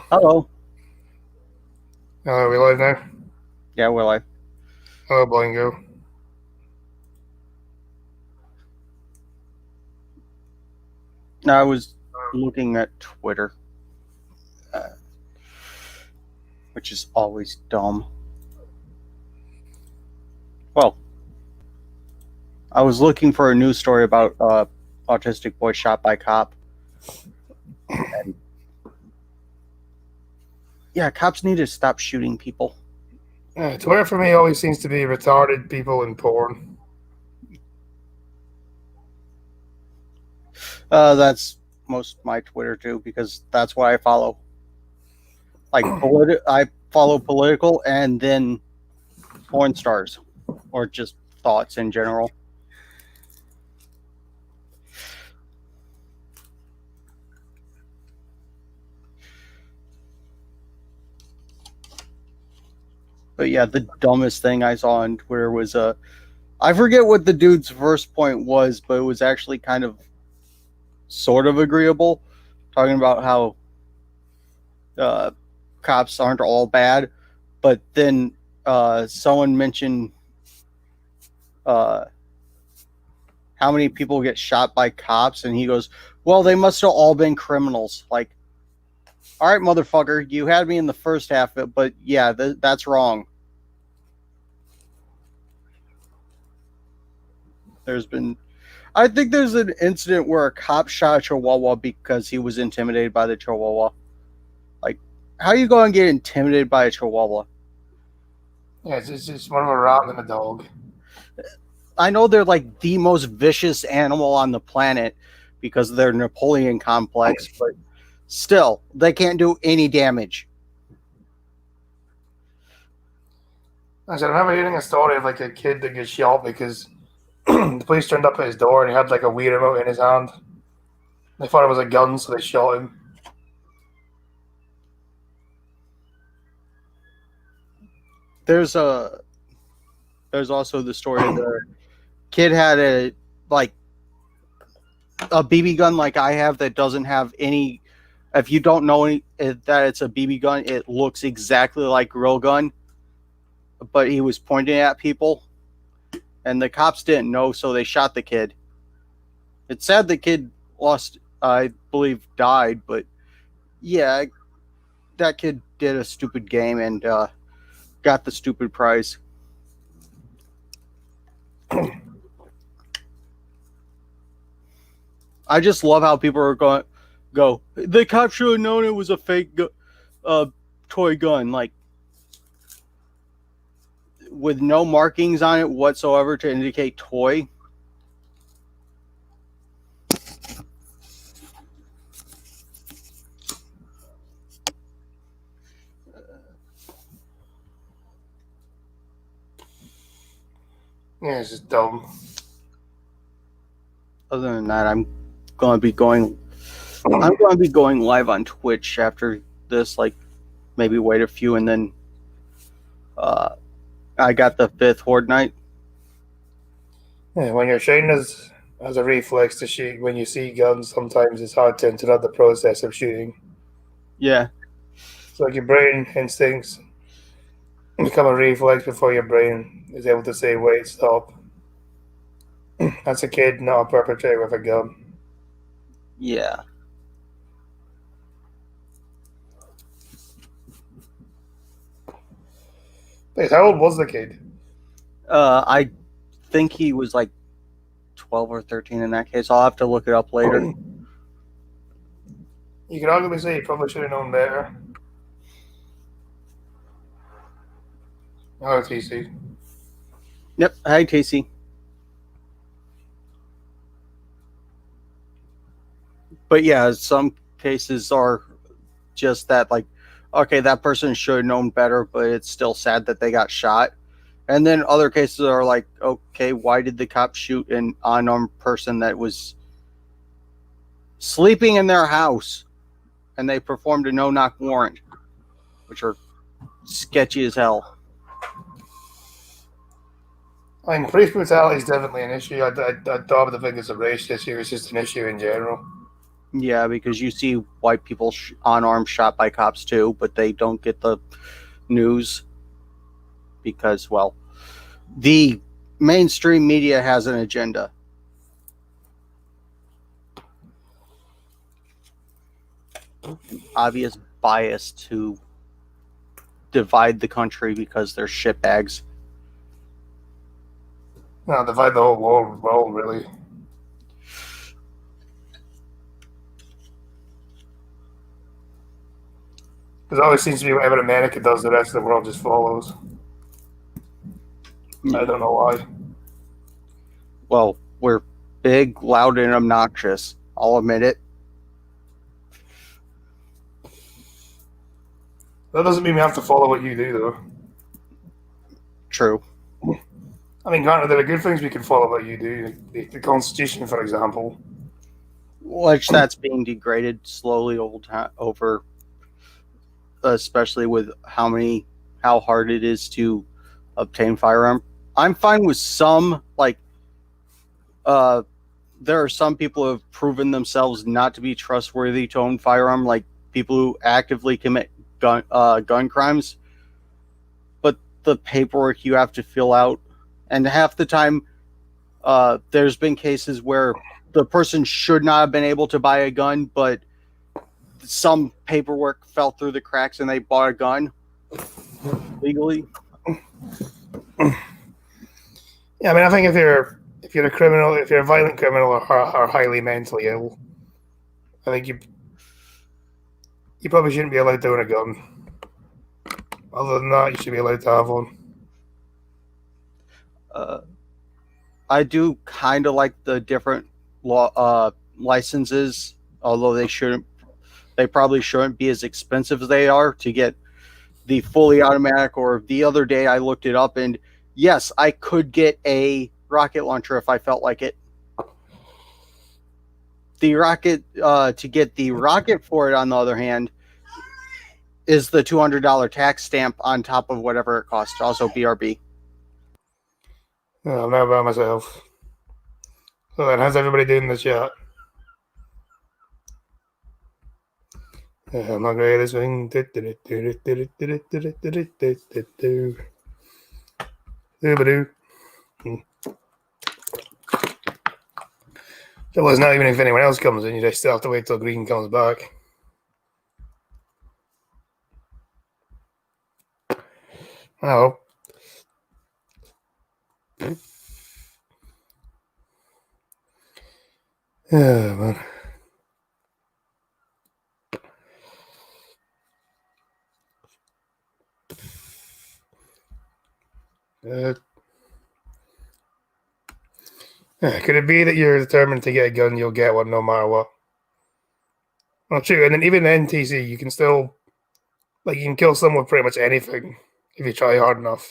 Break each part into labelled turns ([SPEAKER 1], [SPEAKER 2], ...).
[SPEAKER 1] Hello.
[SPEAKER 2] Hello, we live now?
[SPEAKER 1] Yeah, we're live.
[SPEAKER 2] Hello, Blingo.
[SPEAKER 1] I was looking at Twitter, uh, which is always dumb. Well, I was looking for a news story about autistic boy shot by cop. And yeah, cops need to stop shooting people.
[SPEAKER 2] Twitter for me always seems to be retarded people in porn.
[SPEAKER 1] That's most of my Twitter too, because that's what I follow. I follow political and then porn stars, or just thoughts in general. But yeah, the dumbest thing I saw on Twitter was I forget what the dude's first point was, but it was actually kind of sort of agreeable, talking about how uh, cops aren't all bad. But then someone mentioned uh, how many people get shot by cops, and he goes, "Well, they must have all been criminals." Like, all right, motherfucker, you had me in the first half of it, but yeah, that's wrong. There's been I think there's an incident where a cop shot a chihuahua because he was intimidated by the chihuahua. Like, how you go and get intimidated by a chihuahua?
[SPEAKER 2] Yeah, it's more of a rat than a dog.
[SPEAKER 1] I know they're like the most vicious animal on the planet because of their Napoleon complex, but still, they can't do any damage.
[SPEAKER 2] I remember hearing a story of like a kid that gets shot because the police turned up at his door and he had like a Wii remote in his hand. They thought it was a gun, so they shot him.
[SPEAKER 1] There's a there's also the story of the kid had like a BB gun like I have that doesn't have any. If you don't know that it's a BB gun, it looks exactly like a real gun, but he was pointing at people, and the cops didn't know, so they shot the kid. It's sad the kid lost, I believe, died, but yeah, that kid did a stupid game and got the stupid prize. I just love how people are going. Go. The cops should have known it was a fake uh, toy gun, like with no markings on it whatsoever to indicate toy.
[SPEAKER 2] Yeah, it's just dumb.
[SPEAKER 1] Other than that, going to be going. I'm going to be going live on Twitch after this. Like maybe wait a few, and then uh, I got the fifth Horde night.
[SPEAKER 2] Yeah, when you're trained as a reflex to shoot when you see guns, sometimes it's hard to interrupt the process of shooting.
[SPEAKER 1] Yeah,
[SPEAKER 2] So like your brain instincts become a reflex before your brain is able to say, wait, stop. That's a kid, not a perpetrator with a gun.
[SPEAKER 1] yeah.
[SPEAKER 2] Wait, how old was the kid?
[SPEAKER 1] I think he was like 12 or 13 in that case. I'll have to look it up later.
[SPEAKER 2] You could arguably say he probably should have known better. Oh, TC.
[SPEAKER 1] Yep. Hi, Casey. But yeah, some cases are just that, like, okay, that person should have known better, but it's still sad that they got shot. And then other cases are like, okay, why did the cop shoot an unarmed person that was sleeping in their house and they performed a no knock warrant, which are sketchy as hell.
[SPEAKER 2] I mean, police brutality is definitely an issue. I don't think it's a race issue, it's just an issue in general.
[SPEAKER 1] Yeah, because you see white people unarmed shot by cops too, but they don't get the news because, well, the mainstream media has an agenda. Obvious bias to divide the country because they're shitbags.
[SPEAKER 2] No, divide the whole world really. Because it always seems to be whatever America does, the rest of the world just follows. I don't know why.
[SPEAKER 1] Well, we're big, loud, and obnoxious. I'll admit it.
[SPEAKER 2] That doesn't mean we have to follow what you do, though.
[SPEAKER 1] True.
[SPEAKER 2] I mean, granted, there are good things we can follow what you do. The Constitution, for example.
[SPEAKER 1] Which that's being degraded slowly over, especially with how hard it is to obtain firearm. I'm fine with some, like, there are some people who have proven themselves not to be trustworthy to own firearm, like people who actively commit gun crimes. But the paperwork you have to fill out, and half the time, there's been cases where the person should not have been able to buy a gun, but some paperwork fell through the cracks and they bought a gun legally.
[SPEAKER 2] Yeah, I mean, I think if you're a criminal, if you're a violent criminal or highly mentally ill, I think you probably shouldn't be allowed to own a gun. Other than that, you should be allowed to have one.
[SPEAKER 1] I do kind of like the different licenses, although they probably shouldn't be as expensive as they are to get the fully automatic. Or the other day I looked it up, and yes, I could get a rocket launcher if I felt like it. The rocket, to get the rocket for it, on the other hand, is the $200 tax stamp on top of whatever it costs. Also BRB.
[SPEAKER 2] No, I'm not by myself. So then, how's everybody doing in the chat? My greatest thing. So it's not even if anyone else comes in, you just still have to wait till Green comes back. Oh. Yeah, man. Could it be that you're determined to get a gun, you'll get one no matter what? Well, true. And then even the NTC, you can still, like, you can kill someone with pretty much anything if you try hard enough.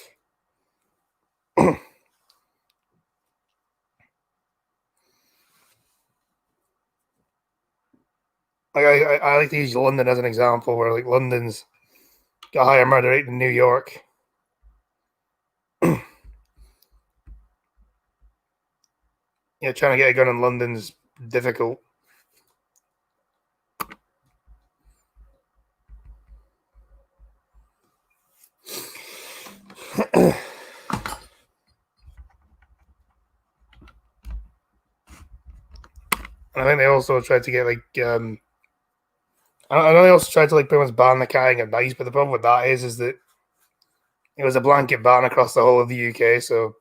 [SPEAKER 2] Like, I like to use London as an example, where, like, London's got a higher murder rate than New York. Yeah, trying to get a gun in London's difficult. And I think they also tried to get, like, I know they also tried to, like, pretty much ban the carrying of knives, but the problem with that is that it was a blanket ban across the whole of the UK, so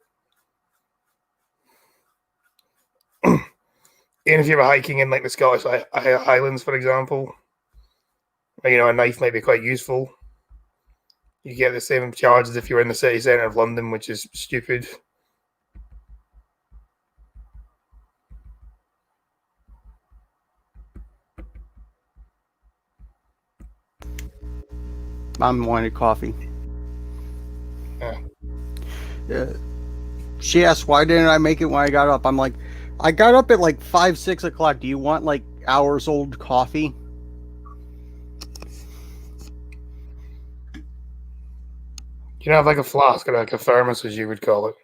[SPEAKER 2] even if you were hiking in, like, the Scottish Highlands, for example, you know, a knife might be quite useful. You get the same charge as if you were in the city centre of London, which is stupid.
[SPEAKER 1] Mom wanted coffee.
[SPEAKER 2] Yeah.
[SPEAKER 1] She asked, why didn't I make it when I got up? I'm like, I got up at like 5, 6 o'clock. Do you want like hours old coffee?
[SPEAKER 2] You don't have like a flask or like a thermos, as you would call it.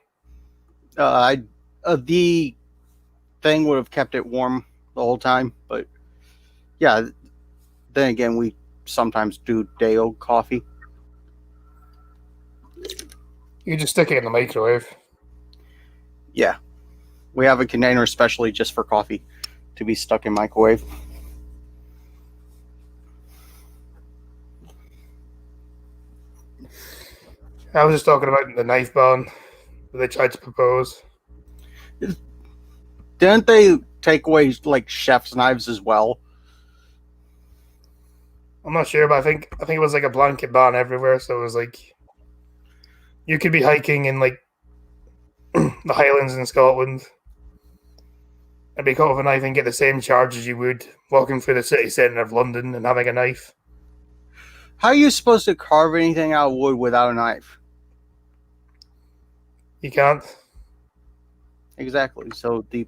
[SPEAKER 1] The thing would have kept it warm the whole time, but Yeah. Then again, we sometimes do day old coffee.
[SPEAKER 2] You just stick it in the microwave.
[SPEAKER 1] Yeah. We have a container especially just for coffee to be stuck in microwave.
[SPEAKER 2] I was just talking about the knife ban that they tried to propose.
[SPEAKER 1] Didn't they take away like chef's knives as well?
[SPEAKER 2] I'm not sure, but I think it was like a blanket ban everywhere. So it was like you could be hiking in like the Highlands in Scotland and be caught with a knife and get the same charge as you would walking through the city centre of London and having a knife.
[SPEAKER 1] How are you supposed to carve anything out of wood without a knife?
[SPEAKER 2] You can't.
[SPEAKER 1] Exactly. So the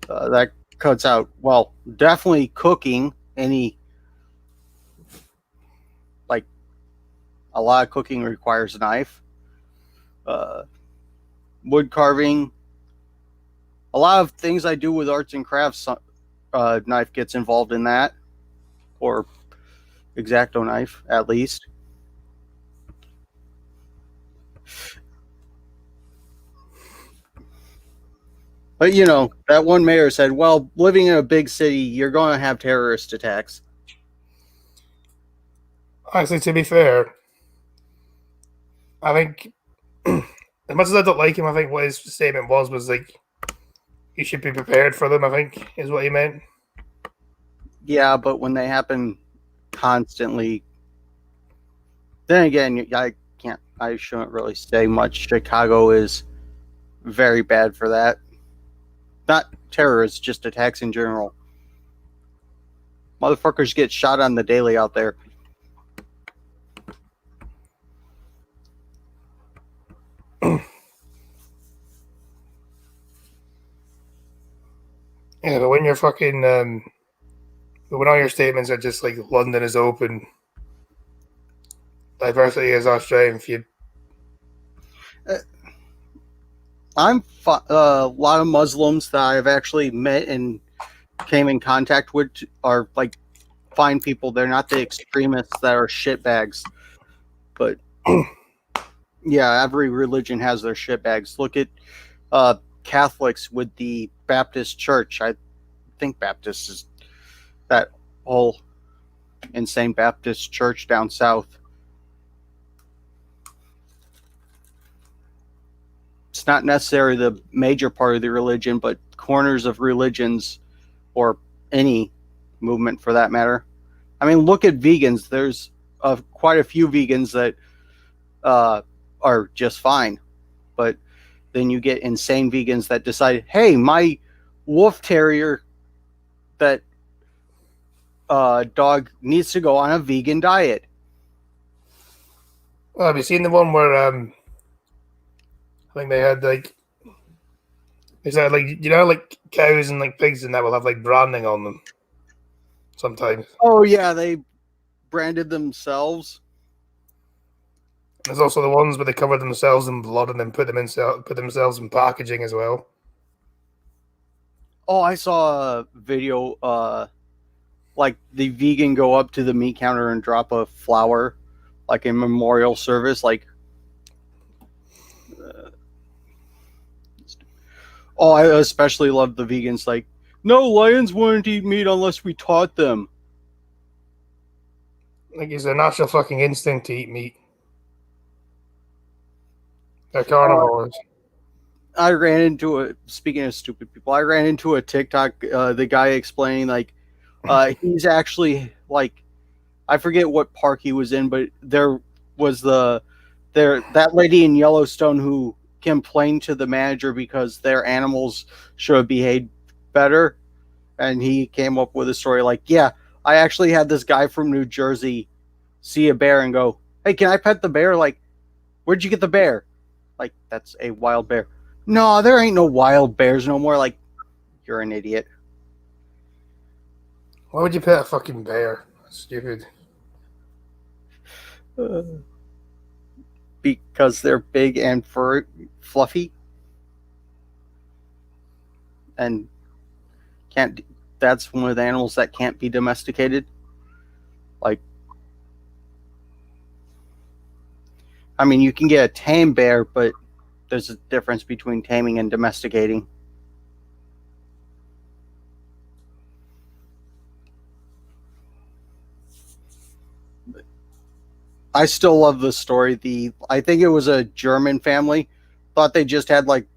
[SPEAKER 1] that cuts out. Well, definitely cooking. Any like a lot of cooking requires a knife. Wood carving. A lot of things I do with arts and crafts, knife gets involved in that, or X-Acto knife at least. But you know, that one mayor said, "Well, living in a big city, you're going to have terrorist attacks."
[SPEAKER 2] Actually, to be fair, I think as much as I don't like him, I think what his statement was like you should be prepared for them. I think is what he meant.
[SPEAKER 1] Yeah, but when they happen constantly, then again, I shouldn't really say much. Chicago is very bad for that. Not terrorists, just attacks in general. Motherfuckers get shot on the daily out there.
[SPEAKER 2] Yeah, but when you're fucking, when all your statements are just like London is open, diversity is our strength, you
[SPEAKER 1] A lot of Muslims that I've actually met and came in contact with are like fine people. They're not the extremists that are shitbags. But yeah, every religion has their shitbags. Look at Catholics with the Baptist Church. I think Baptist is that whole insane Baptist church down south. It's not necessarily the major part of the religion, but corners of religions or any movement for that matter. I mean, look at vegans. There's quite a few vegans that are just fine, but then you get insane vegans that decide, hey, my wolf terrier that dog needs to go on a vegan diet.
[SPEAKER 2] Well, have you seen the one where I think they had like is that like like cows and like pigs and that will have like branding on them sometimes.
[SPEAKER 1] Oh yeah, they branded themselves.
[SPEAKER 2] There's also the ones where they cover themselves in blood and then put themselves in packaging as well.
[SPEAKER 1] Oh, I saw a video. Like the vegan go up to the meat counter and drop a flower, like a memorial service. Like, oh, I especially love the vegans. Like, no, lions wouldn't eat meat unless we taught them.
[SPEAKER 2] Like it's their natural fucking instinct to eat meat. They're carnivores.
[SPEAKER 1] I ran into speaking of stupid people, I ran into a TikTok, the guy explaining like he's actually like, I forget what park he was in, but there was that lady in Yellowstone who complained to the manager because their animals should have behaved better, and he came up with a story like, yeah, I actually had this guy from New Jersey see a bear and go, hey, can I pet the bear? Like, where'd you get the bear? Like, that's a wild bear. No, there ain't no wild bears no more. Like, you're an idiot.
[SPEAKER 2] Why would you pet a fucking bear? Stupid.
[SPEAKER 1] Because they're big and fluffy, and can't that's one of the animals that can't be domesticated. Like, I mean, you can get a tame bear, but there's a difference between taming and domesticating. I still love the story. I think it was a German family. Thought they just had like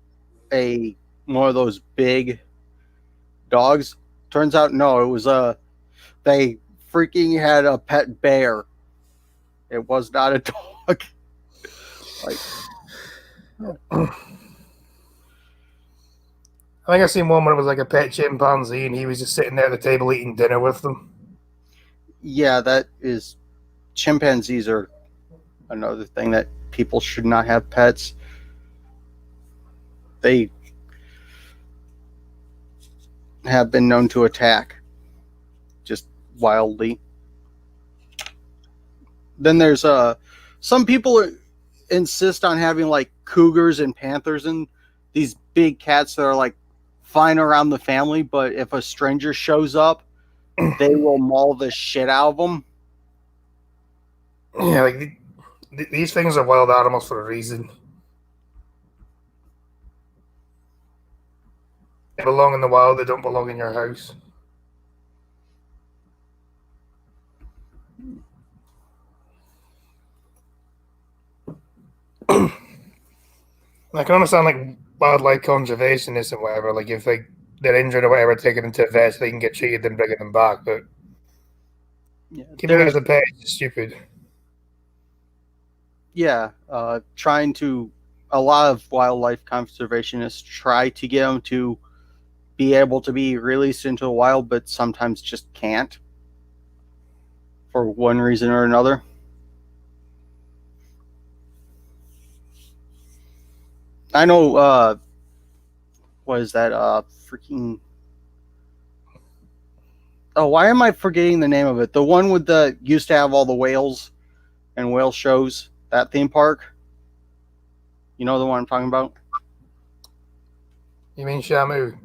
[SPEAKER 1] a one of those big dogs. Turns out no, it was they freaking had a pet bear. It was not a dog. Like,
[SPEAKER 2] I think I seen one where it was like a pet chimpanzee, and he was just sitting there at the table eating dinner with them.
[SPEAKER 1] yeah, that is chimpanzees are another thing that people should not have pets. They have been known to attack just wildly. Then there's some people insist on having like cougars and panthers and these big cats that are like fine around the family, but if a stranger shows up, they will maul the shit out of them.
[SPEAKER 2] Yeah, like these things are wild animals for a reason. They belong in the wild. They don't belong in your house. I can understand like wildlife conservationists and whatever. Like if they're injured or whatever, taking them to a vet so they can get treated and bringing them back. But
[SPEAKER 1] Yeah,
[SPEAKER 2] keeping it as a pet is stupid.
[SPEAKER 1] Yeah, trying to a lot of wildlife conservationists try to get them to be able to be released into the wild, but sometimes just can't for one reason or another. I know. What is that? Freaking. Oh, why am I forgetting the name of it? The one with the used to have all the whales and whale shows. That theme park. You know the one I'm talking about?
[SPEAKER 2] You mean Shamu?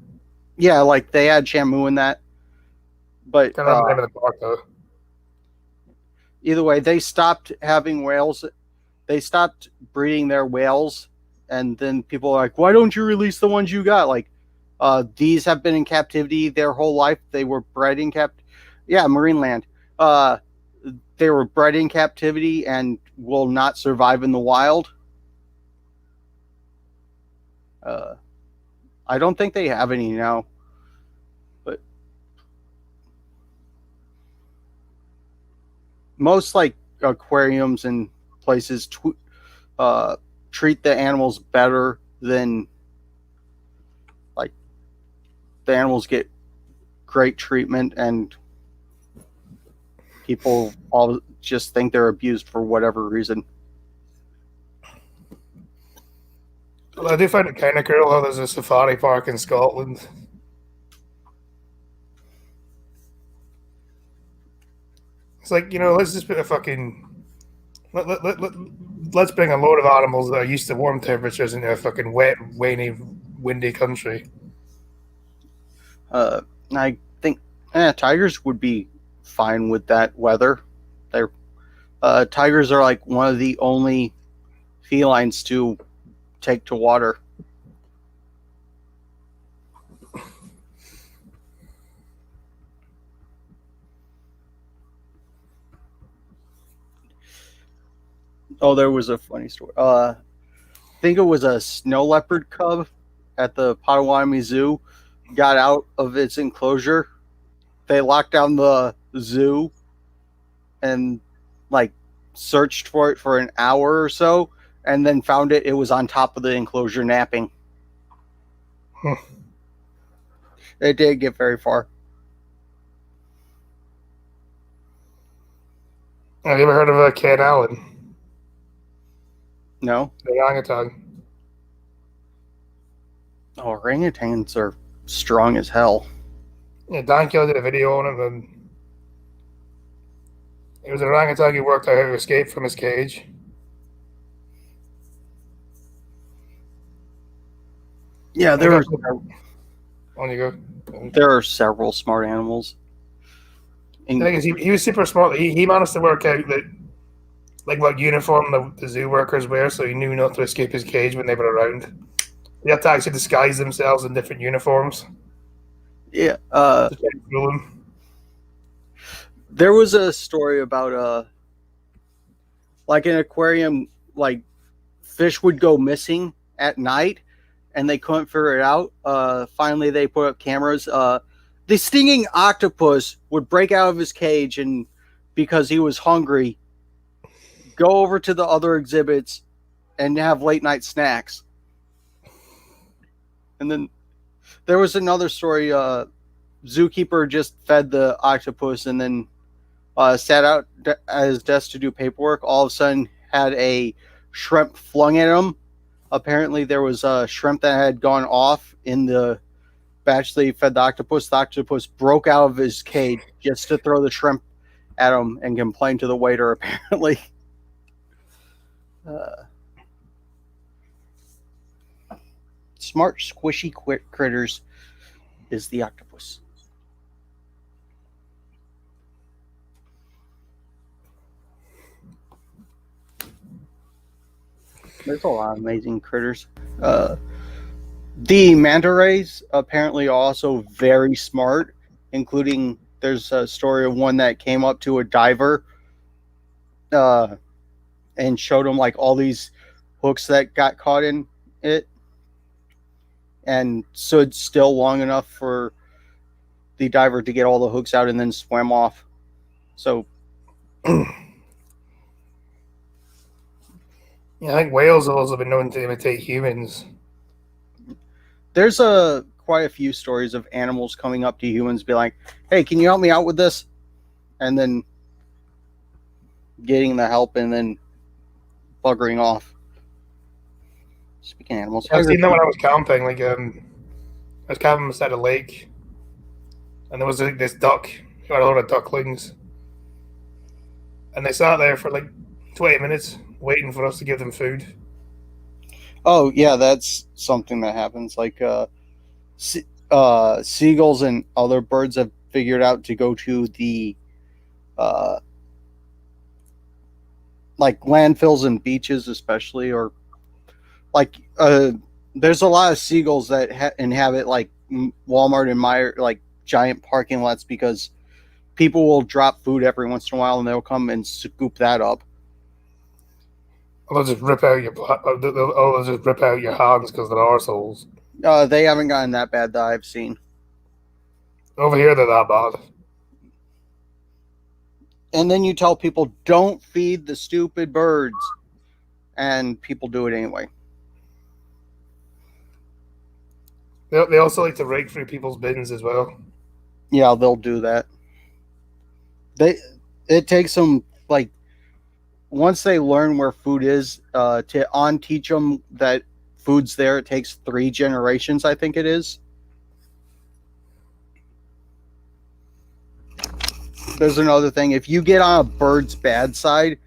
[SPEAKER 1] Yeah, like they had Shamu in that. But
[SPEAKER 2] Can't remember the name of the park though.
[SPEAKER 1] Either way, they stopped having whales. They stopped breeding their whales, and then people are like, "Why don't you release the ones you got?" Like, these have been in captivity their whole life. They were bred in Marineland. They were bred in captivity and will not survive in the wild. I don't think they have any now, but most like aquariums and places treat the animals better than like the animals get great treatment and people all just think they're abused for whatever reason.
[SPEAKER 2] Well, I do find it kind of cool how there's a safari park in Scotland. It's like, let's just put a fucking let's bring a load of animals that are used to warm temperatures into a fucking wet, rainy, windy country.
[SPEAKER 1] I think tigers would be fine with that weather. Tigers are like one of the only felines to take to water. Oh, there was a funny story. I think it was a snow leopard cub at the Potawatomi Zoo got out of its enclosure. They locked down the zoo and like searched for it for an hour or so, and then found it was on top of the enclosure napping. It didn't get very far.
[SPEAKER 2] Have you ever heard of a Ken Allen?
[SPEAKER 1] No?
[SPEAKER 2] The orangutan.
[SPEAKER 1] Oh, orangutans are strong as hell.
[SPEAKER 2] Yeah, Dan Kelly did a video on it, and it was an orangutan who worked out how to escape from his cage.
[SPEAKER 1] Yeah,
[SPEAKER 2] On you go.
[SPEAKER 1] There are several smart animals.
[SPEAKER 2] The thing is, he was super smart. He managed to work out that, like, what uniform the zoo workers wear, so he knew not to escape his cage when they were around. They had to actually disguise themselves in different uniforms
[SPEAKER 1] Yeah.
[SPEAKER 2] to try and fool him.
[SPEAKER 1] There was a story about like an aquarium, like fish would go missing at night, and they couldn't figure it out. Finally, they put up cameras. The stinging octopus would break out of his cage, and because he was hungry, go over to the other exhibits and have late night snacks. And then there was another story. Zookeeper just fed the octopus and then sat out at his desk to do paperwork. All of a sudden, had a shrimp flung at him. Apparently, there was a shrimp that had gone off in the batch that he fed the octopus. The octopus broke out of his cage just to throw the shrimp at him and complain to the waiter, apparently. Smart, squishy critters is the octopus. There's a lot of amazing critters. The manta rays apparently are also very smart, including there's a story of one that came up to a diver and showed him like all these hooks that got caught in it and stood still long enough for the diver to get all the hooks out and then swam off. So
[SPEAKER 2] Yeah, I think whales have also been known to imitate humans.
[SPEAKER 1] there's quite a few stories of animals coming up to humans, be like, "Hey, can you help me out with this?" And then getting the help and then buggering off. Speaking of animals,
[SPEAKER 2] I've seen that when I was camping. Like, I was camping beside a lake, and there was like this duck who had a lot of ducklings, and they sat there for like 20 minutes waiting for us to give them food.
[SPEAKER 1] Oh yeah, that's something that happens. Like seagulls and other birds have figured out to go to the like landfills and beaches, especially, or like there's a lot of seagulls that inhabit like Walmart and Meijer, like giant parking lots, because people will drop food every once in a while and they'll come and scoop that up.
[SPEAKER 2] They'll just rip out they'll just rip out your hands because they're arseholes.
[SPEAKER 1] They haven't gotten that bad that I've seen.
[SPEAKER 2] Over here, they're that bad.
[SPEAKER 1] And then you tell people, don't feed the stupid birds. And people do it anyway.
[SPEAKER 2] They also like to rake through people's bins as well.
[SPEAKER 1] Yeah, they'll do that. It takes them, like, once they learn where food is, to teach them that food's there, it takes 3 generations, I think it is. There's another thing. If you get on a bird's bad side,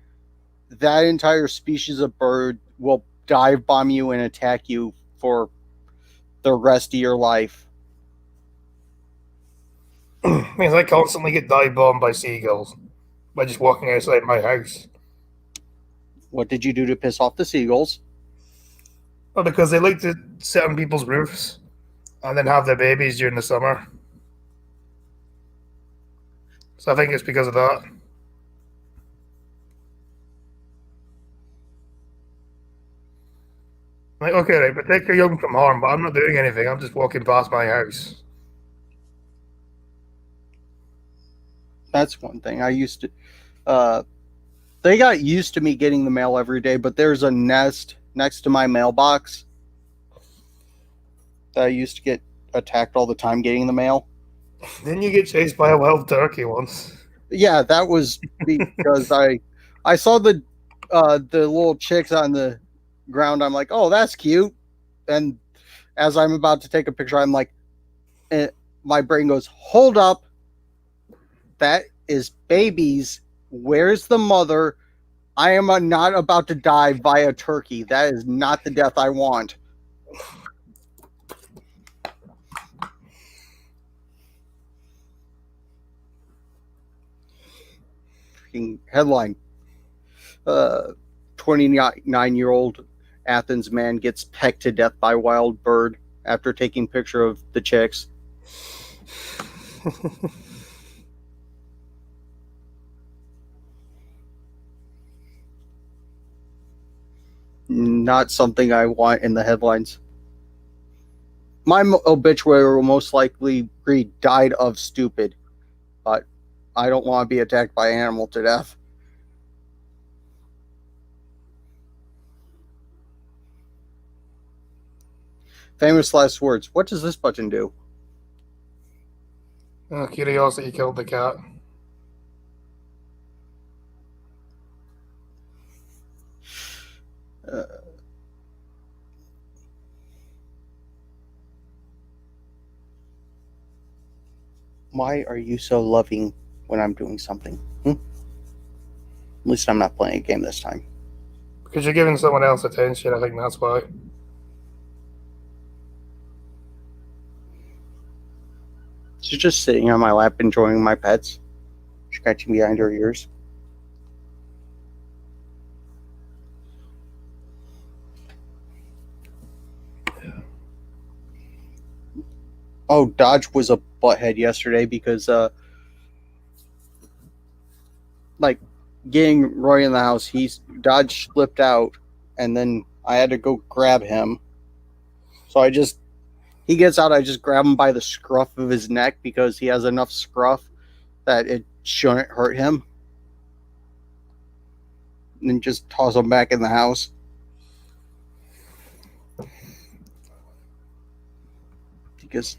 [SPEAKER 1] that entire species of bird will dive bomb you and attack you for the rest of your life.
[SPEAKER 2] Means I constantly get dive bombed by seagulls by just walking outside my house.
[SPEAKER 1] What did you do to piss off the seagulls?
[SPEAKER 2] Well, because they like to sit on people's roofs and then have their babies during the summer. So I think it's because of that. Like, okay, right, protect your young from harm, but I'm not doing anything. I'm just walking past my house.
[SPEAKER 1] That's one thing. I used to... they got used to me getting the mail every day, but there's a nest next to my mailbox that I used to get attacked all the time getting the mail.
[SPEAKER 2] Didn't you get chased by a wild turkey once?
[SPEAKER 1] Yeah, that was because I saw the little chicks on the ground. I'm like, oh, that's cute. And as I'm about to take a picture, I'm like, my brain goes, hold up. That is babies. Where's the mother? I am not about to die by a turkey. That is not the death I want. shocking headline. 29-year-old Athens man gets pecked to death by wild bird after taking picture of the chicks. Not something I want in the headlines. My obituary will most likely read died of stupid, but I don't want to be attacked by an animal to death. Famous last words. What does this button do?
[SPEAKER 2] Curiosity killed the cat.
[SPEAKER 1] Why are you so loving when I'm doing something? At least I'm not playing a game this time.
[SPEAKER 2] Because you're giving someone else attention, I think that's why.
[SPEAKER 1] She's just sitting on my lap enjoying my pets, scratching behind her ears. Oh, Dodge was a butthead yesterday because, getting Roy in the house, Dodge slipped out, and then I had to go grab him. So he gets out, I just grab him by the scruff of his neck because he has enough scruff that it shouldn't hurt him. And then just toss him back in the house. Because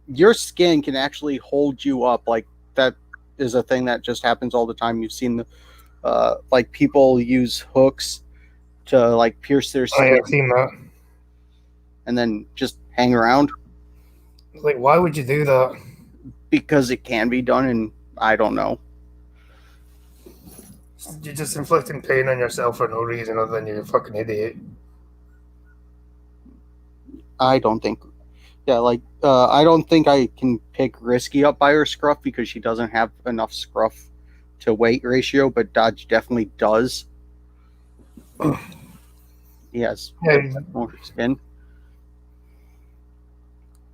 [SPEAKER 1] your skin can actually hold you up. Like, that is a thing that just happens all the time. You've seen people use hooks to pierce their skin.
[SPEAKER 2] I've seen that.
[SPEAKER 1] And then just hang around.
[SPEAKER 2] Like, why would you do that?
[SPEAKER 1] Because it can be done, and I don't know.
[SPEAKER 2] You're just inflicting pain on yourself for no reason other than you're a fucking idiot.
[SPEAKER 1] I don't think. Yeah, I don't think I can pick Risky up by her scruff because she doesn't have enough scruff to weight ratio, but Dodge definitely does. Yes. More skin.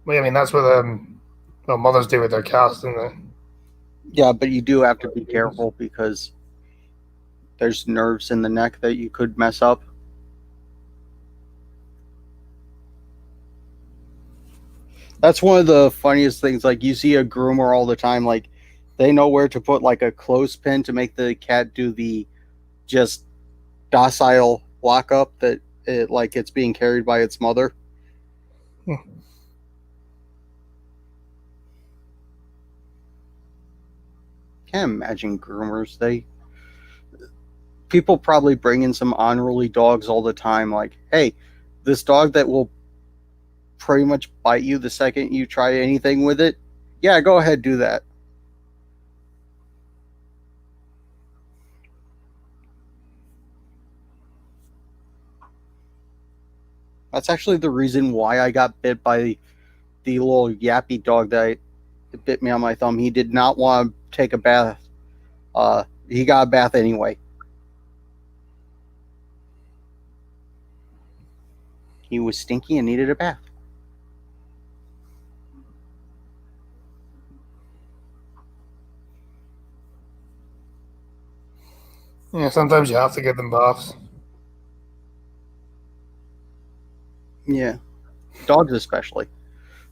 [SPEAKER 2] Well, I mean, that's what mothers do with their cats, isn't it?
[SPEAKER 1] Yeah, but you do have to be careful because there's nerves in the neck that you could mess up. That's one of the funniest things. Like, you see a groomer all the time. Like, they know where to put a clothespin to make the cat do the just docile lockup that it's being carried by its mother. Can't imagine groomers. People probably bring in some unruly dogs all the time. Like, hey, this dog that will pretty much bite you the second you try anything with it. Yeah, go ahead, do that. That's actually the reason why I got bit by the little yappy dog that bit me on my thumb. He did not want to take a bath. He got a bath anyway. He was stinky and needed a bath.
[SPEAKER 2] Yeah, sometimes you have to give them baths.
[SPEAKER 1] Yeah. Dogs especially.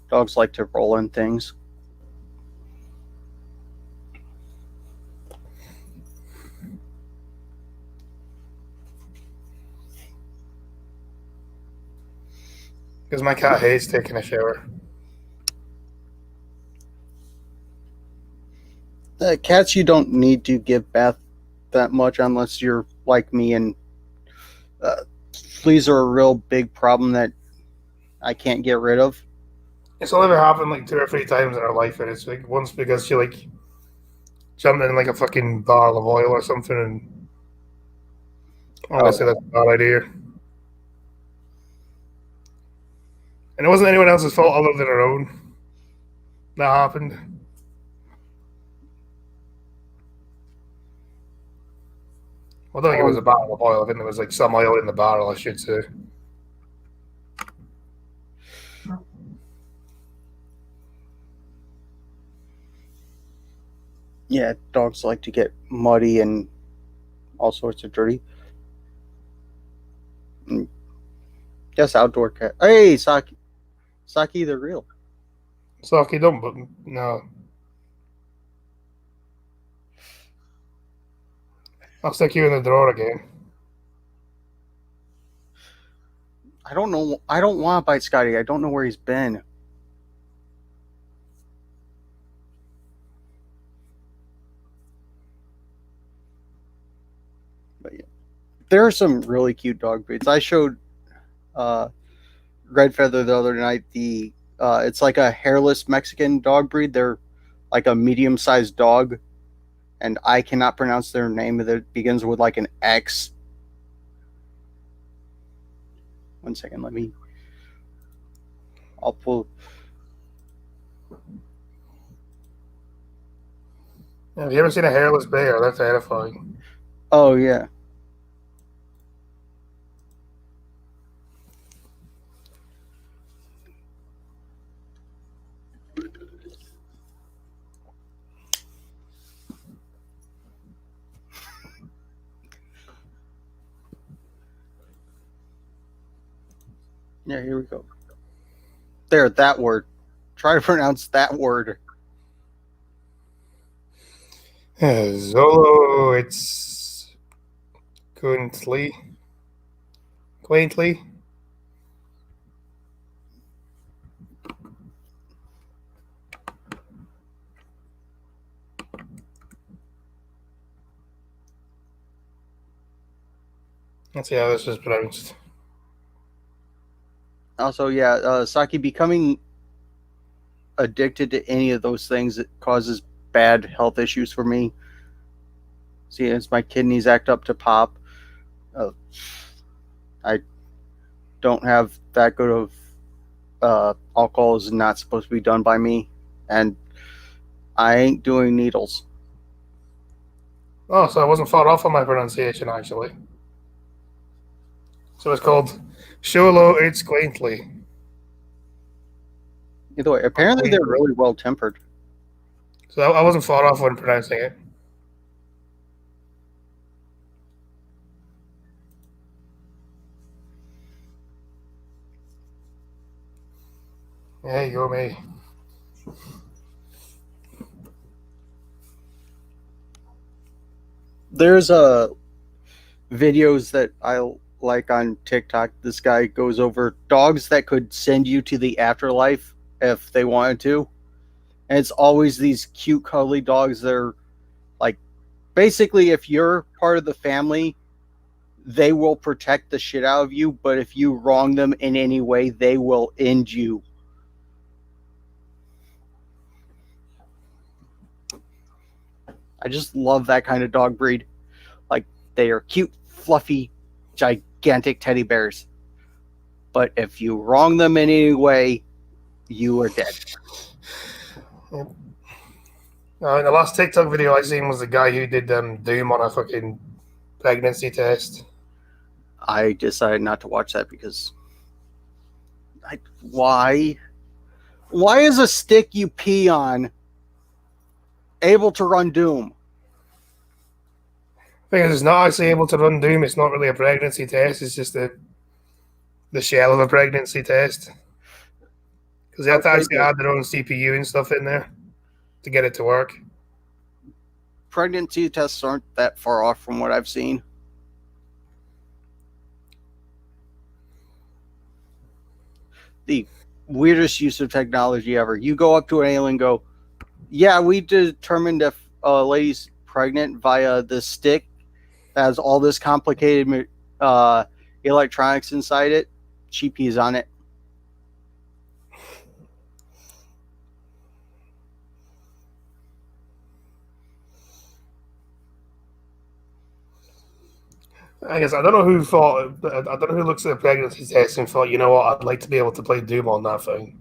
[SPEAKER 1] Dogs like to roll in things.
[SPEAKER 2] Because my cat hates taking a shower.
[SPEAKER 1] Cats, you don't need to give bath that much unless you're like me, and fleas are a real big problem that I can't get rid of.
[SPEAKER 2] It's only ever happened 2 or 3 times in her life, and it's once because she jumped in a fucking bottle of oil or something, and honestly, that's a bad idea. And it wasn't anyone else's fault other than her own. That happened. I don't think it was a barrel of oil. I think there was like some oil in the barrel, I should say.
[SPEAKER 1] Yeah, dogs like to get muddy and all sorts of dirty. Yes, outdoor cat. Hey, Saki. Saki, they're real.
[SPEAKER 2] Sake don't, but no. I'll stick you in the drawer again.
[SPEAKER 1] I don't know. I don't want to bite Scotty. I don't know where he's been. But yeah, there are some really cute dog breeds. I showed Red Feather the other night. It's like a hairless Mexican dog breed. They're like a medium-sized dog, and I cannot pronounce their name. It begins with like an X. One second, I'll pull.
[SPEAKER 2] Have you ever seen a hairless bear? They're terrifying.
[SPEAKER 1] Oh yeah. Yeah, here we go. There, that word. Try to pronounce that word.
[SPEAKER 2] Zolo, it's quaintly. Let's see how this is pronounced.
[SPEAKER 1] Also, yeah, Saki, becoming addicted to any of those things, it causes bad health issues for me. See, as my kidneys act up to pop, I don't have that good of alcohol is not supposed to be done by me, and I ain't doing needles.
[SPEAKER 2] Oh, so I wasn't far off on my pronunciation, actually. So it's called Sholo, it's quaintly.
[SPEAKER 1] Either way, apparently they're really well tempered.
[SPEAKER 2] So I wasn't far off when pronouncing it. Yeah, you go me.
[SPEAKER 1] There's videos that I like on TikTok. This guy goes over dogs that could send you to the afterlife if they wanted to. And it's always these cute, cuddly dogs that are like, basically, if you're part of the family, they will protect the shit out of you. But if you wrong them in any way, they will end you. I just love that kind of dog breed. Like, they are cute, fluffy, gigantic teddy bears. But if you wrong them in any way, you are dead.
[SPEAKER 2] Yep. The last TikTok video I seen was the guy who did Doom on a fucking pregnancy test.
[SPEAKER 1] I decided not to watch that because why? Why is a stick you pee on able to run Doom?
[SPEAKER 2] Because it's not actually able to run Doom. It's not really a pregnancy test. It's just the shell of a pregnancy test. Because they have to actually add their own CPU and stuff in there to get it to work.
[SPEAKER 1] Pregnancy tests aren't that far off from what I've seen. The weirdest use of technology ever. You go up to an alien and go, yeah, we determined if a lady's pregnant via this stick that has all this complicated electronics inside it. She pees on it.
[SPEAKER 2] I guess I don't know who thought. I don't know who looks at the pregnancy test and thought, you know what, I'd like to be able to play Doom on that thing.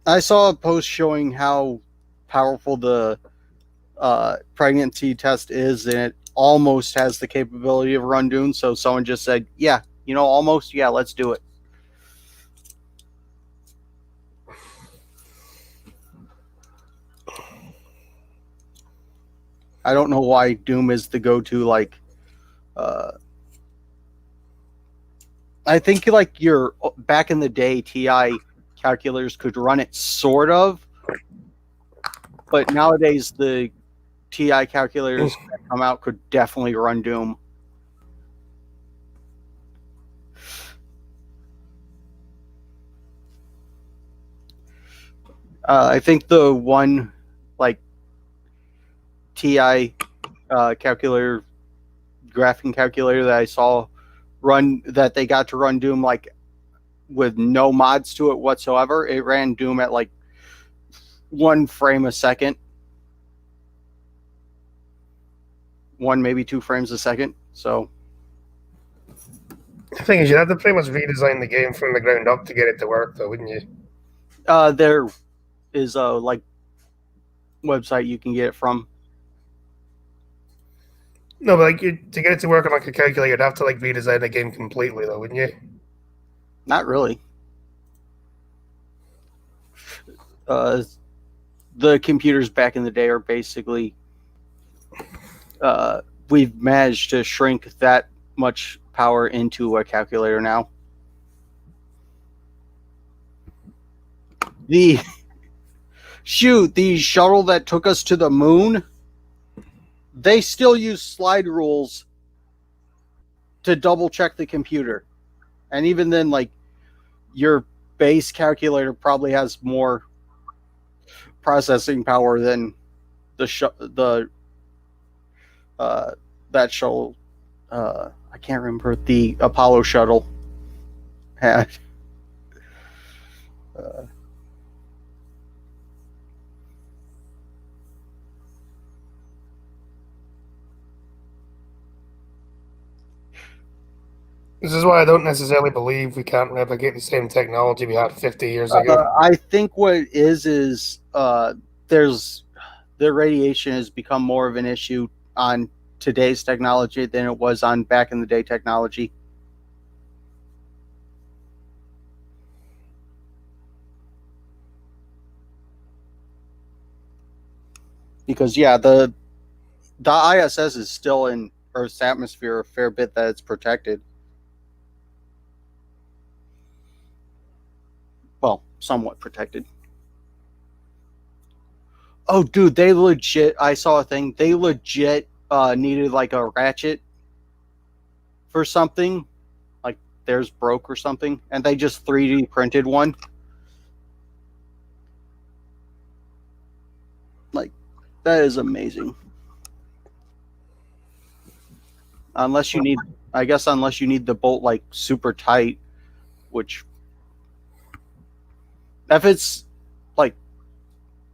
[SPEAKER 1] I saw a post showing how powerful the pregnancy test is, and it almost has the capability of run Doom. So someone just said, yeah, almost, yeah, let's do it. I don't know why Doom is the go-to, like, I think like your back in the day TI calculators could run it sort of, but nowadays the TI calculators that come out could definitely run Doom. I think the one like TI calculator, graphing calculator that I saw run that they got to run Doom like with no mods to it whatsoever, it ran Doom at like 1 frame a second, 1 maybe 2 frames a second. So
[SPEAKER 2] The thing is, you'd have to pretty much redesign the game from the ground up to get it to work, though, wouldn't you?
[SPEAKER 1] there is a like website you can get it from.
[SPEAKER 2] No, but like to get it to work on like a calculator, you'd have to like redesign the game completely, though, wouldn't you?
[SPEAKER 1] Not really. The computers back in the day are basically we've managed to shrink that much power into a calculator now. The shuttle that took us to the moon, they still use slide rules to double check the computer. And even then, like, your base calculator probably has more processing power than that shuttle. I can't remember, the Apollo shuttle had.
[SPEAKER 2] This is why I don't necessarily believe we can't replicate the same technology we had 50 years ago.
[SPEAKER 1] I think what it is there's the radiation has become more of an issue on today's technology than it was on back in the day technology. Because yeah, the ISS is still in Earth's atmosphere a fair bit that it's protected. Well, somewhat protected. Oh, dude, they legit, I saw a thing, they legit needed like a ratchet for something. Like theirs broke or something, and they just 3D printed one. Like, that is amazing. Unless you need the bolt like super tight, which if it's like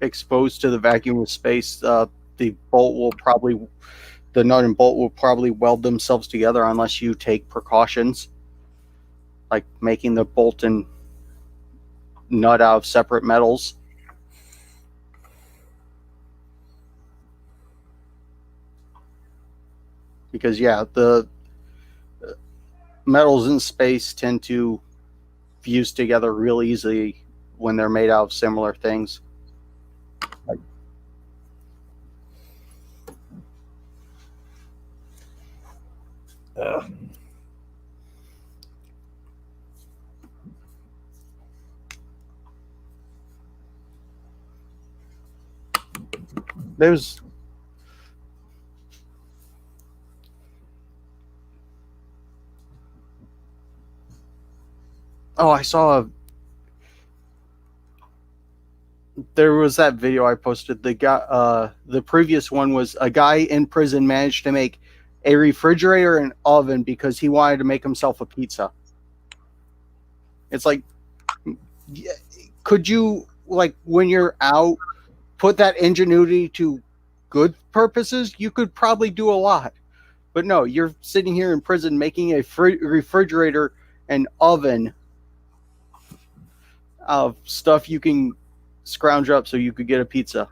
[SPEAKER 1] exposed to the vacuum of space, the nut and bolt will probably weld themselves together unless you take precautions, like making the bolt and nut out of separate metals. Because yeah, the metals in space tend to fuse together real easily when they're made out of similar things. There's I saw there was that video I posted. The previous one was a guy in prison managed to make a refrigerator and oven because he wanted to make himself a pizza. It's like, could you, like, when you're out, put that ingenuity to good purposes? You could probably do a lot. But no, you're sitting here in prison making a refrigerator and oven of stuff you can scrounge up so you could get a pizza.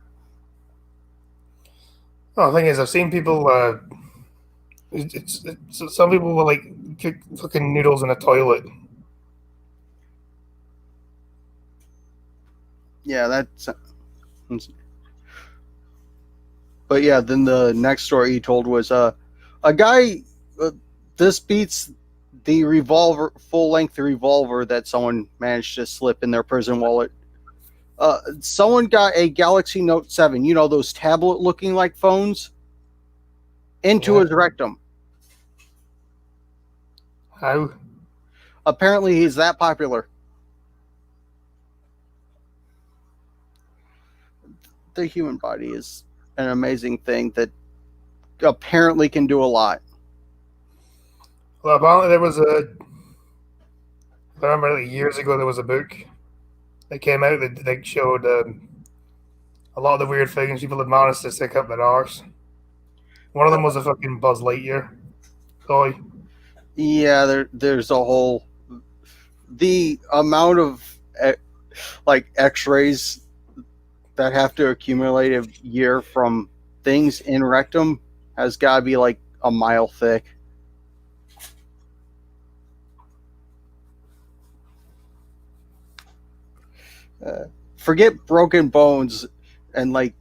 [SPEAKER 2] Well, the thing is, I've seen people Some people will like cook fucking noodles in a toilet.
[SPEAKER 1] Yeah, that's. But yeah, then the next story he told was a guy. This beats the revolver, full length revolver that someone managed to slip in their prison wallet. Someone got a Galaxy Note 7, you know, those tablet looking like phones, into
[SPEAKER 2] Yeah.
[SPEAKER 1] his rectum.
[SPEAKER 2] How?
[SPEAKER 1] Apparently, he's that popular. The human body is an amazing thing that apparently can do a lot.
[SPEAKER 2] Well, apparently there was a. I remember like years ago there was a book that came out that showed a lot of the weird things people had managed to stick up their arse. One of them was a fucking Buzz Lightyear toy.
[SPEAKER 1] Yeah, there's a whole the amount of like X-rays that have to accumulate a year from things in rectum has got to be like a mile thick. Forget broken bones and like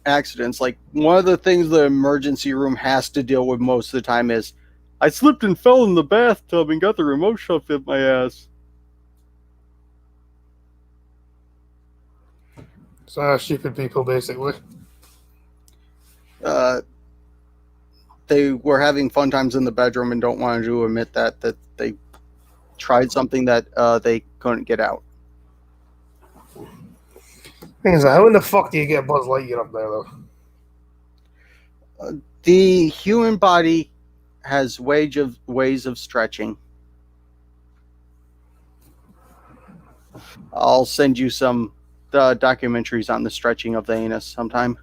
[SPEAKER 1] accidents. Like one of the things the emergency room has to deal with most of the time is I slipped and fell in the bathtub and got the remote shoved in my ass.
[SPEAKER 2] So stupid people, basically.
[SPEAKER 1] Uh, they were having fun times in the bedroom and don't want to admit that they tried something that they couldn't get out.
[SPEAKER 2] Thing is, how in the fuck do you get Buzz Lightyear up there, though?
[SPEAKER 1] The human body has ways of stretching. I'll send you some documentaries on the stretching of the anus sometime.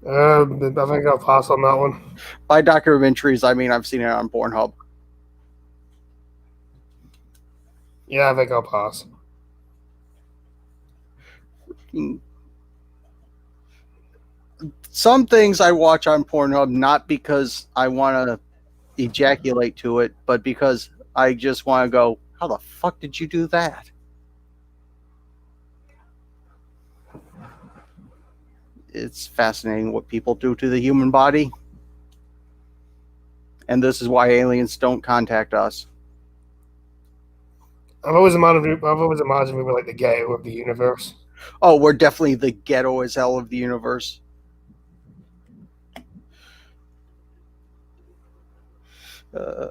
[SPEAKER 2] I think I'll pass on that one.
[SPEAKER 1] By documentaries, I mean I've seen it on Pornhub.
[SPEAKER 2] Yeah, I think I'll pass.
[SPEAKER 1] Some things I watch on Pornhub not because I want to ejaculate to it, but because I just want to go, how the fuck did you do that? It's fascinating what people do to the human body. And this is why aliens don't contact us.
[SPEAKER 2] I've always imagined we were like the ghetto of the universe.
[SPEAKER 1] Oh, we're definitely the ghetto as hell of the universe. I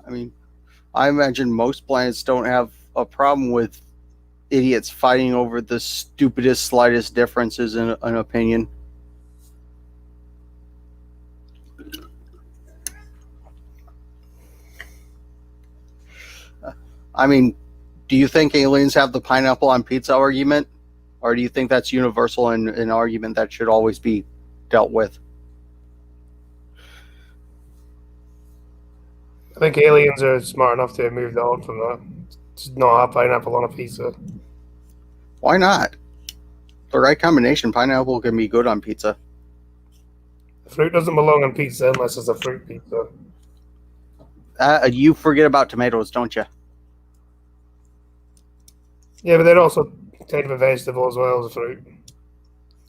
[SPEAKER 1] mean, I imagine most planets don't have a problem with idiots fighting over the stupidest, slightest differences in an opinion. I mean, do you think aliens have the pineapple on pizza argument? Or do you think that's universal and an argument that should always be dealt with?
[SPEAKER 2] I think aliens are smart enough to have moved on from that. Just not have pineapple on a pizza.
[SPEAKER 1] Why not? The right combination, pineapple can be good on pizza.
[SPEAKER 2] Fruit doesn't belong on pizza unless it's a fruit pizza.
[SPEAKER 1] You forget about tomatoes, don't you?
[SPEAKER 2] Yeah, but they're also technically a vegetable as well as a fruit.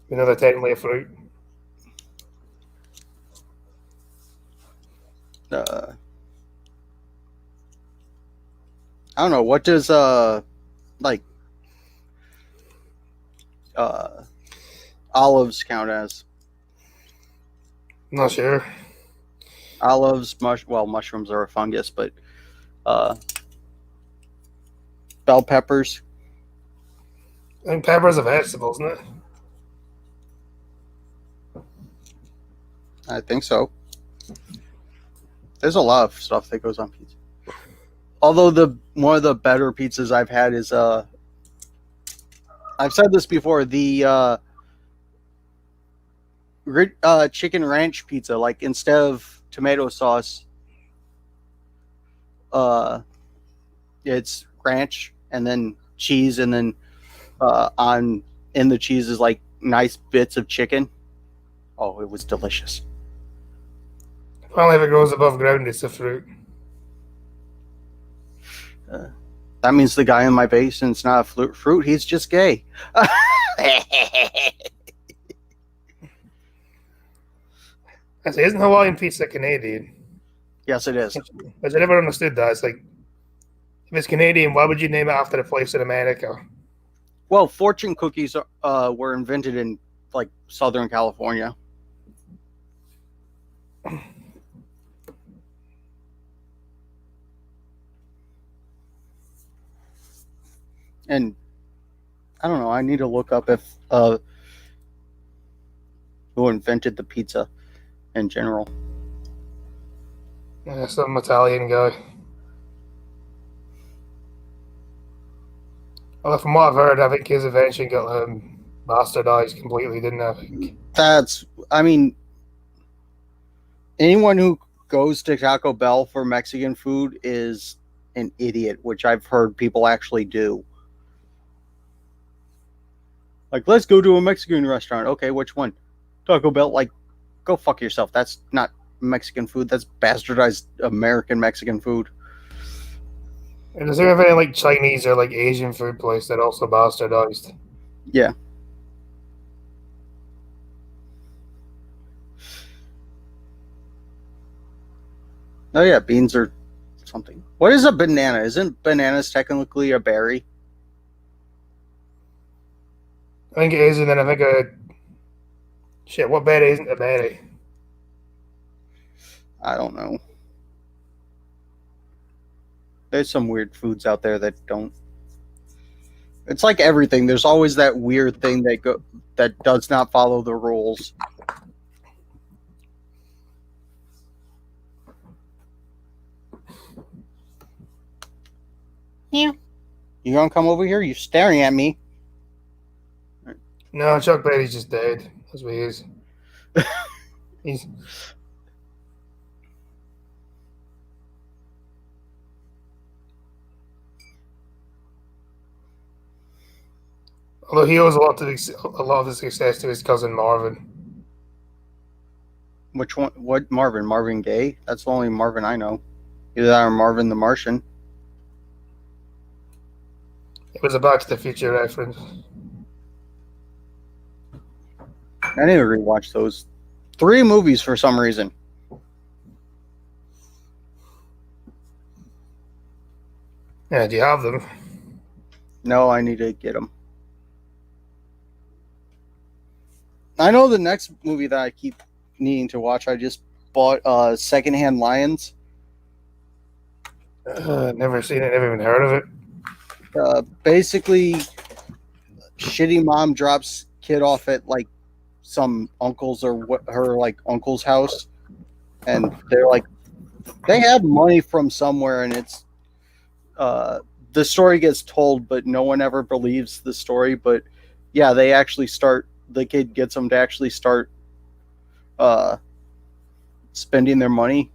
[SPEAKER 2] You know, they're technically a fruit.
[SPEAKER 1] I don't know. What does like olives count as?
[SPEAKER 2] I'm not sure.
[SPEAKER 1] Olives, mushrooms are a fungus, but bell peppers.
[SPEAKER 2] I think pepper's a vegetable, isn't it?
[SPEAKER 1] I think so. There's a lot of stuff that goes on pizza. Although one of the better pizzas I've had is I've said this before, the chicken ranch pizza. Like instead of tomato sauce, it's ranch and then cheese, and then in the cheese is like nice bits of chicken. Oh, it was delicious.
[SPEAKER 2] Apparently, if it grows above ground, it's a fruit.
[SPEAKER 1] That means the guy in my basement's not a fruit. He's just gay.
[SPEAKER 2] I say, isn't Hawaiian pizza Canadian?
[SPEAKER 1] Yes, it is.
[SPEAKER 2] Which I never understood that. It's like, if it's Canadian, why would you name it after a place in America?
[SPEAKER 1] Well, fortune cookies were invented in like Southern California. And I don't know. I need to look up if who invented the pizza in general.
[SPEAKER 2] Yeah, some Italian guy. Well, from what I've heard, I think his invention got bastardized completely, didn't it? I think.
[SPEAKER 1] I mean, anyone who goes to Taco Bell for Mexican food is an idiot, which I've heard people actually do. Like, let's go to a Mexican restaurant. Okay, which one? Taco Bell. Like, go fuck yourself. That's not Mexican food. That's bastardized American Mexican food.
[SPEAKER 2] And is there ever any like Chinese or like Asian food place that also bastardized?
[SPEAKER 1] Yeah. Oh yeah, beans are something. What is a banana? Isn't bananas technically a berry?
[SPEAKER 2] I think it is, and then I think shit. What berry isn't a berry?
[SPEAKER 1] I don't know. There's some weird foods out there that don't. It's like everything. There's always that weird thing that does not follow the rules. Yeah. You gonna come over here? You're staring at me.
[SPEAKER 2] No, Chuck Berry's just dead. That's what he is. He's. Although he owes a lot of the success to his cousin Marvin.
[SPEAKER 1] Which one? What Marvin? Marvin Gaye? That's the only Marvin I know. Either that or Marvin the Martian.
[SPEAKER 2] It was a Back to the Future reference.
[SPEAKER 1] I need to rewatch those 3 movies for some reason.
[SPEAKER 2] Yeah, do you have them?
[SPEAKER 1] No, I need to get them. I know the next movie that I keep needing to watch. I just bought Secondhand Lions.
[SPEAKER 2] Never seen it. Never even heard of it.
[SPEAKER 1] Basically, shitty mom drops kid off at like some uncle's or her like uncle's house, and they're like they have money from somewhere, and it's the story gets told, but no one ever believes the story. But yeah, they actually start. The kid gets them to actually start spending their money.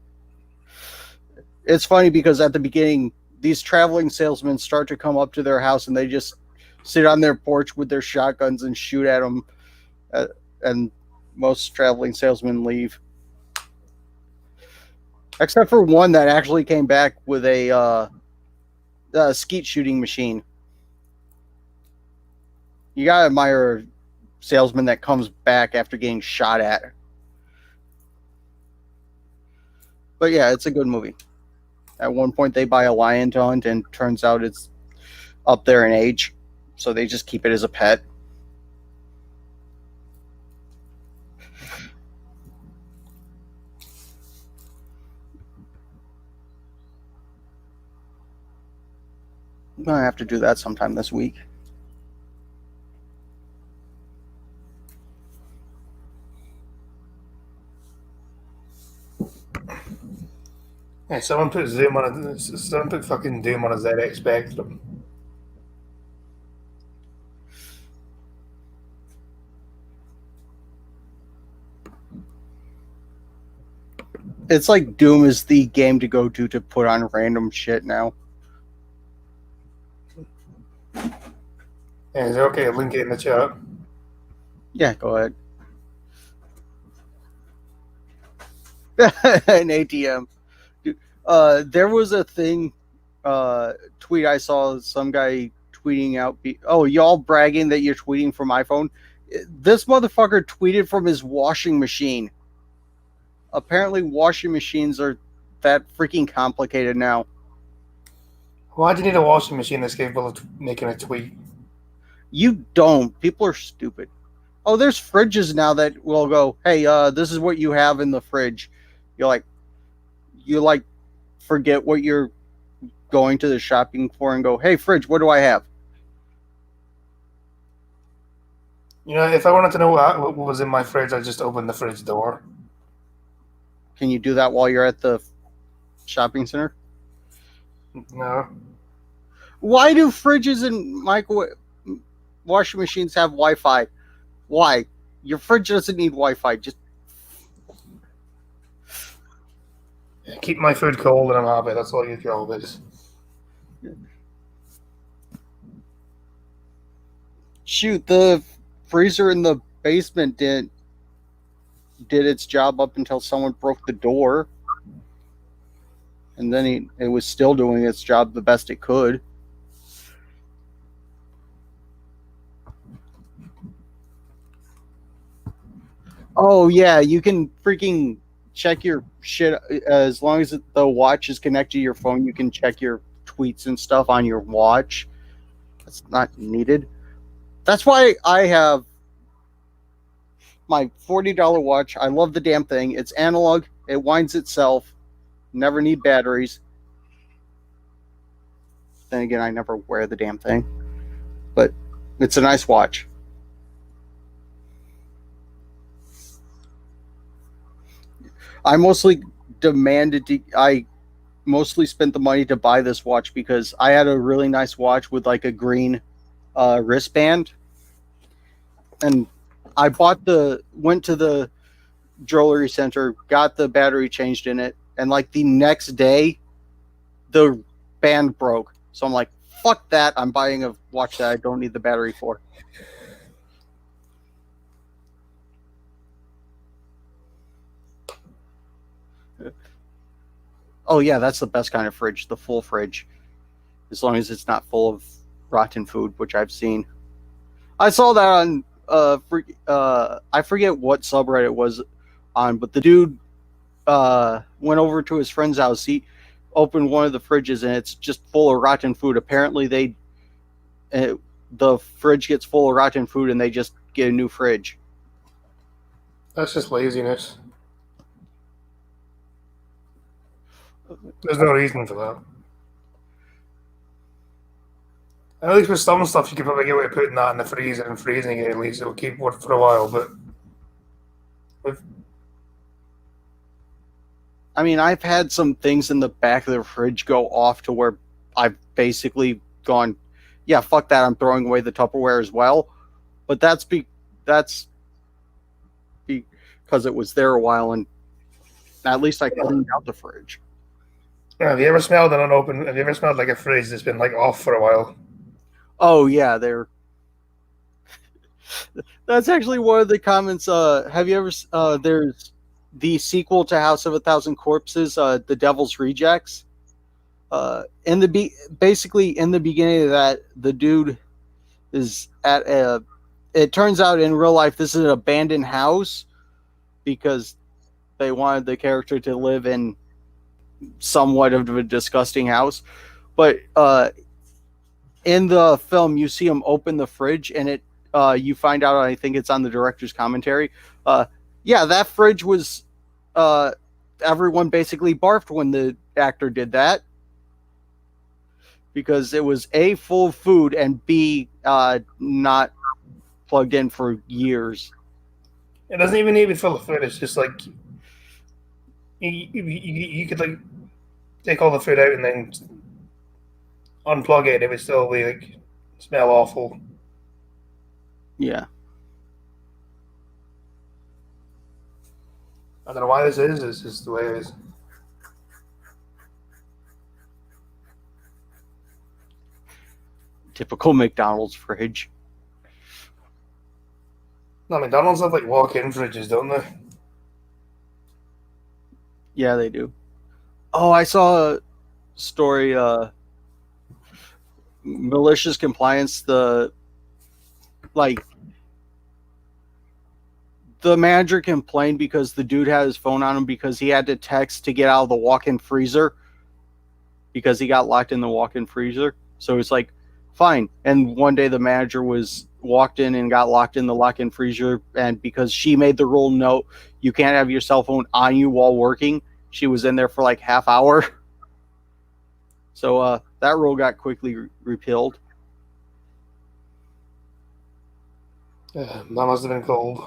[SPEAKER 1] It's funny because at the beginning, these traveling salesmen start to come up to their house and they just sit on their porch with their shotguns and shoot at them. And most traveling salesmen leave. Except for one that actually came back with a skeet shooting machine. You gotta admire a salesman that comes back after getting shot at. But yeah, it's a good movie. At one point, they buy a lion to hunt, and turns out it's up there in age, so they just keep it as a pet. I'm gonna have to do that sometime this week.
[SPEAKER 2] Yeah, someone put fucking Doom on a ZX Spectrum.
[SPEAKER 1] It's like Doom is the game to go to put on random shit now.
[SPEAKER 2] Yeah, is it okay to link it in the chat?
[SPEAKER 1] Yeah, go ahead. An ATM. There was a thing, tweet I saw some guy tweeting out. Oh, y'all bragging that you're tweeting from iPhone. This motherfucker tweeted from his washing machine. Apparently, washing machines are that freaking complicated now.
[SPEAKER 2] Why do you need a washing machine that's capable of making a tweet?
[SPEAKER 1] You don't. People are stupid. Oh, there's fridges now that will go, hey, this is what you have in the fridge. You like forget what you're going to the shopping for and go, hey, fridge, what do I have?
[SPEAKER 2] You know, if I wanted to know what was in my fridge, I'd just open the fridge door.
[SPEAKER 1] Can you do that while you're at the shopping center?
[SPEAKER 2] No.
[SPEAKER 1] Why do fridges and microwave washing machines have Wi-Fi? Why? Your fridge doesn't need Wi-Fi. Just
[SPEAKER 2] keep my food cold and I'm happy. That's all your job is.
[SPEAKER 1] Shoot, the freezer in the basement did its job up until someone broke the door, and then it was still doing its job the best it could. Oh yeah, you can freaking check your shit as long as the watch is connected to your phone. You can check your tweets and stuff on your watch. That's not needed. That's why I have my $40 watch. I love the damn thing. It's analog. It winds itself. Never need batteries. Then again, I never wear the damn thing. But it's a nice watch. I mostly spent the money to buy this watch because I had a really nice watch with like a green wristband, and I went to the jewelry center, got the battery changed in it, and like the next day the band broke. So I'm like, fuck that, I'm buying a watch that I don't need the battery for. Oh yeah, that's the best kind of fridge, the full fridge. As long as it's not full of rotten food, which I've seen. I saw that on I forget what subreddit it was on, but the dude went over to his friend's house. He opened one of the fridges and it's just full of rotten food. Apparently the fridge gets full of rotten food and they just get a new fridge.
[SPEAKER 2] That's just laziness. There's no reason for that. At least with some stuff, you could probably get away with putting that in the freezer and freezing it. At least it'll keep it for a while. But
[SPEAKER 1] I mean, I've had some things in the back of the fridge go off to where I've basically gone, yeah, fuck that, I'm throwing away the Tupperware as well. But that's because it was there a while, and at least I cleaned out the fridge.
[SPEAKER 2] have you ever smelled an unopened? Have you ever smelled like a fridge that's been like off for a while?
[SPEAKER 1] Oh yeah, that's actually one of the comments. Have you ever? There's the sequel to House of a Thousand Corpses, The Devil's Rejects. Basically in the beginning of that, the dude is at a. It turns out in real life this is an abandoned house because they wanted the character to live in somewhat of a disgusting house, but in the film you see him open the fridge and it you find out, I think it's on the director's commentary, yeah, that fridge was everyone basically barfed when the actor did that because it was A, full of food, and B, not plugged in for years.
[SPEAKER 2] It doesn't even need to be full of food. It's just like you could like take all the food out and then unplug it. It would still be like smell awful.
[SPEAKER 1] Yeah.
[SPEAKER 2] I don't know why this is. It's just the way it is.
[SPEAKER 1] Typical McDonald's fridge.
[SPEAKER 2] No, McDonald's have like walk-in fridges, don't they?
[SPEAKER 1] Yeah, they do. Oh, I saw a story. Malicious compliance. Like the manager complained because the dude had his phone on him because he had to text to get out of the walk-in freezer because he got locked in the walk-in freezer. So it's like, fine. And one day the manager walked in and got locked in the lock-in freezer, and because she made the rule, no, you can't have your cell phone on you while working. She was in there for like half hour. So that rule got quickly repealed.
[SPEAKER 2] That must have been cold.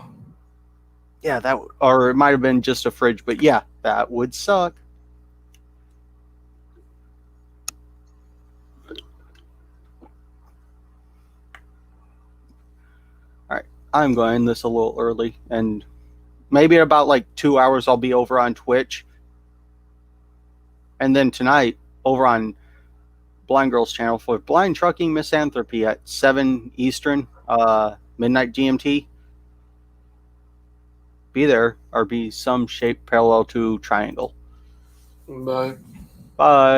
[SPEAKER 1] Yeah, or it might have been just a fridge, but yeah, that would suck. All right, I'm going to end this a little early, and maybe in about like 2 hours I'll be over on Twitch, and then tonight over on Blind Girl's channel for Blind Trucking Misanthropy at 7 Eastern, midnight GMT. Be there or be some shape parallel to triangle.
[SPEAKER 2] But
[SPEAKER 1] Bye.